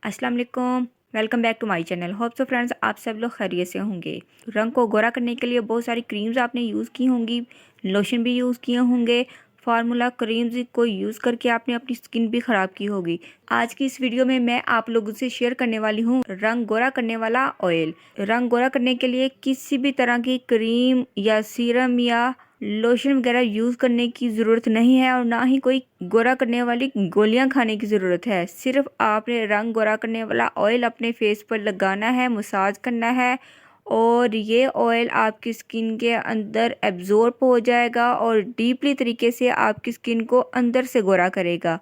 अस्सलाम वालेकुम, welcome back to my channel. Hope so friends, आप सब लोग खैरियत से होंगे। रंग को गोरा करने के लिए बहुत सारी क्रीम्स आपने यूज़ की होंगी, लोशन भी यूज़ किए होंगे, फार्मूला क्रीम्स को यूज़ करके आपने अपनी स्किन भी ख़राब की होगी। आज की इस वीडियो में मैं आप लोगों से शेयर करने वाली हूँ रंग गोरा करने वाला ऑयल। रंग गोरा करने के लिए किसी भी तरह की क्रीम या सीरम या लोशन वगैरह यूज़ करने की ज़रूरत नहीं है और ना ही कोई गोरा करने वाली गोलियां खाने की ज़रूरत है। सिर्फ आपने रंग गोरा करने वाला ऑयल अपने फेस पर लगाना है, मसाज करना है और ये ऑयल आपकी स्किन के अंदर एब्जॉर्ब हो जाएगा और डीपली तरीके से आपकी स्किन को अंदर से गोरा करेगा।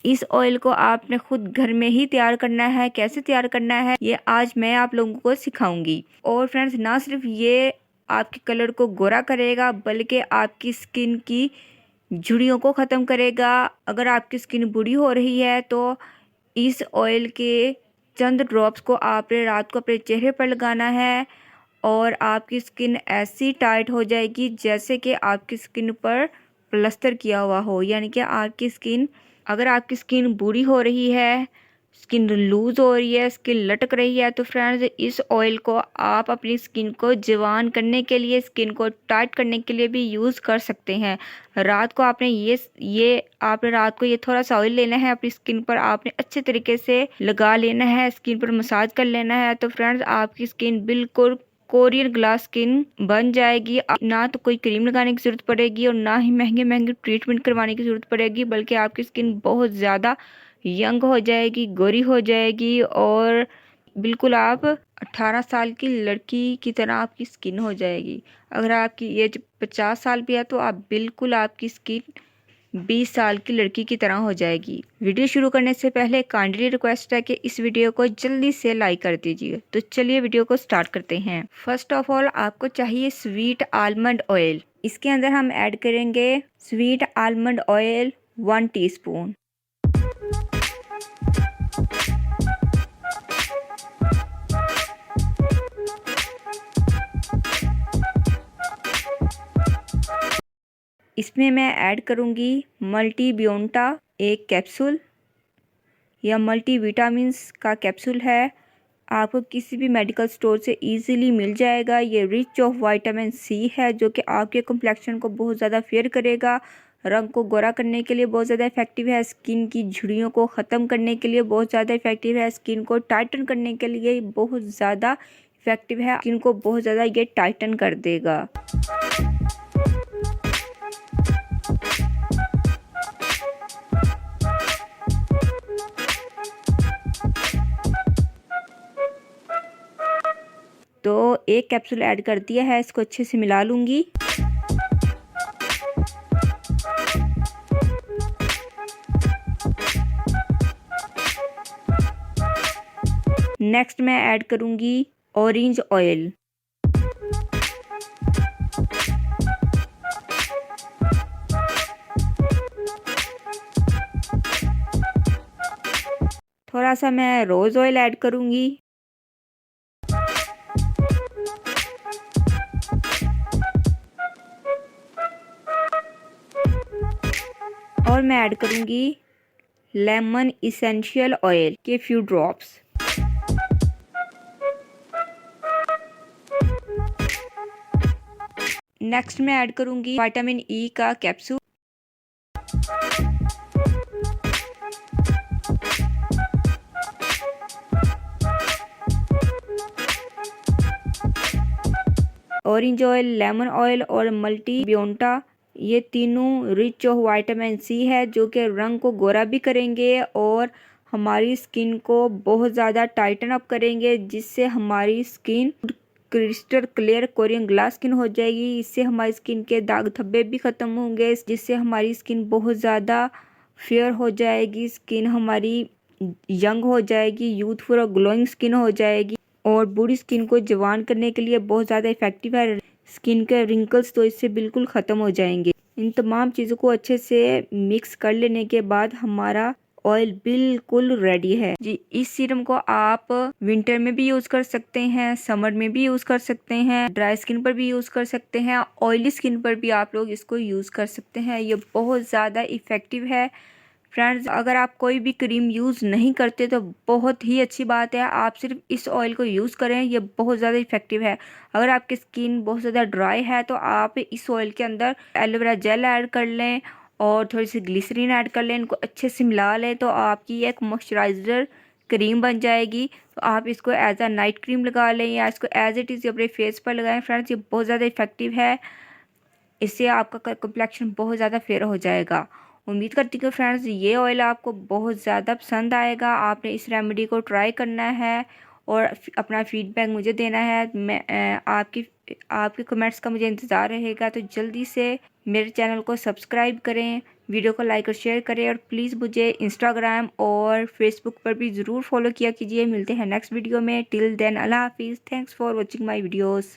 इस ऑयल को आपने खुद घर में ही तैयार करना है। कैसे तैयार करना है ये आज मैं आप लोगों को सिखाऊंगी। और फ्रेंड्स, ना सिर्फ ये आपके कलर को गोरा करेगा बल्कि आपकी स्किन की झुर्रियों को ख़त्म करेगा। अगर आपकी स्किन बूढ़ी हो रही है तो इस ऑयल के चंद ड्रॉप्स को आपने रात को अपने चेहरे पर लगाना है और आपकी स्किन ऐसी टाइट हो जाएगी जैसे कि आपकी स्किन पर प्लास्टर किया हुआ हो। यानी कि आपकी स्किन, अगर आपकी स्किन बूढ़ी हो रही है, स्किन लूज हो रही है, स्किन लटक रही है, तो फ्रेंड्स इस ऑयल को आप अपनी स्किन को जवान करने के लिए, स्किन को टाइट करने के लिए भी यूज़ कर सकते हैं। रात को आपने आपने रात को ये थोड़ा सा ऑयल लेना है, अपनी स्किन पर आपने अच्छे तरीके से लगा लेना है, स्किन पर मसाज कर लेना है। तो फ्रेंड्स आपकी स्किन बिल्कुल कोरियन ग्लास स्किन बन जाएगी। ना तो कोई क्रीम लगाने की ज़रूरत पड़ेगी और ना ही महंगे महंगे ट्रीटमेंट करवाने की ज़रूरत पड़ेगी, बल्कि आपकी स्किन बहुत ज़्यादा यंग हो जाएगी, गोरी हो जाएगी और बिल्कुल आप 18 साल की लड़की की तरह आपकी स्किन हो जाएगी। अगर आपकी एज 50 साल भी है तो आप बिल्कुल आपकी स्किन 20 साल की लड़की की तरह हो जाएगी। वीडियो शुरू करने से पहले काइंडली रिक्वेस्ट है कि इस वीडियो को जल्दी से लाइक कर दीजिए। तो चलिए वीडियो को स्टार्ट करते हैं। फर्स्ट ऑफ ऑल आपको चाहिए स्वीट आलमंड ऑयल। इसके अंदर हम ऐड करेंगे स्वीट आलमंड ऑयल 1 टीस्पून। इसमें मैं ऐड करूंगी मल्टी बियोंटा 1 कैप्सूल या मल्टी विटामिन्स का कैप्सूल है। आपको किसी भी मेडिकल स्टोर से इजीली मिल जाएगा। ये रिच ऑफ विटामिन सी है जो कि आपके कम्प्लेक्शन को बहुत ज़्यादा फेयर करेगा, रंग को गोरा करने के लिए बहुत ज़्यादा इफेक्टिव है, स्किन की झुर्रियों को ख़त्म करने के लिए बहुत ज़्यादा इफेक्टिव है, स्किन को टाइटन करने के लिए बहुत ज़्यादा इफेक्टिव है, स्किन को बहुत ज़्यादा ये टाइटन कर देगा। तो 1 कैप्सूल ऐड कर दिया है, इसको अच्छे से मिला लूँगी। नेक्स्ट मैं ऐड करूँगी ऑरेंज ऑयल। थोड़ा सा मैं रोज़ ऑयल ऐड करूँगी। और मैं ऐड करूँगी लेमन इसेंशियल ऑयल के फ्यू ड्रॉप्स। नेक्स्ट मैं ऐड करूँगी विटामिन ई का capsule. Orange oil, lemon oil और मल्टी बियोंटा, ये तीनों रिच ऑफ विटामिन सी है जो कि रंग को गोरा भी करेंगे और हमारी स्किन को बहुत ज़्यादा टाइटन अप करेंगे, जिससे हमारी skin crystal clear Korean glass skin हो जाएगी। इससे हमारी स्किन के दाग धब्बे भी ख़त्म होंगे, जिससे हमारी स्किन बहुत ज़्यादा फेयर हो जाएगी, स्किन हमारी यंग हो जाएगी, यूथफुल और ग्लोइंग स्किन हो जाएगी और बूढ़ी स्किन को जवान करने के लिए बहुत ज़्यादा इफेक्टिव है। स्किन के रिंकल्स तो इससे बिल्कुल ख़त्म हो जाएंगे। इन तमाम चीज़ों को अच्छे से मिक्स कर लेने के बाद हमारा ऑयल बिल्कुल रेडी है जी। इस सीरम को आप विंटर में भी यूज़ कर सकते हैं, समर में भी यूज़ कर सकते हैं, ड्राई स्किन पर भी यूज़ कर सकते हैं, ऑयली स्किन पर भी आप लोग इसको यूज़ कर सकते हैं। ये बहुत ज़्यादा इफ़ेक्टिव है। फ्रेंड्स, अगर आप कोई भी क्रीम यूज़ नहीं करते तो बहुत ही अच्छी बात है, आप सिर्फ इस ऑयल को यूज़ करें, ये बहुत ज़्यादा इफेक्टिव है। अगर आपकी स्किन बहुत ज़्यादा ड्राई है तो आप इस ऑयल के अंदर एलोवेरा जेल ऐड कर लें और थोड़ी सी ग्लिसरीन ऐड कर लें, इनको अच्छे से मिला लें तो आपकी एक मॉइस्चराइज़र क्रीम बन जाएगी। तो आप इसको एज अ नाइट क्रीम लगा लें या इसको एज इट इज़ अपने फेस पर लगाएं। फ्रेंड्स, ये बहुत ज़्यादा इफेक्टिव है, इससे आपका कम्प्लेक्शन बहुत ज़्यादा फेयर हो जाएगा। उम्मीद करती हूँ फ्रेंड्स ये ऑयल आपको बहुत ज़्यादा पसंद आएगा। आपने इस रेमेडी को ट्राई करना है और अपना फीडबैक मुझे देना है। मैं आपके कमेंट्स का मुझे इंतज़ार रहेगा। तो जल्दी से मेरे चैनल को सब्सक्राइब करें, वीडियो को लाइक और शेयर करें और प्लीज़ मुझे इंस्टाग्राम और फेसबुक पर भी ज़रूर फॉलो किया कीजिए। मिलते हैं नेक्स्ट वीडियो में। टिल देन अल्लाह हाफिज़। Thanks for watching my videos.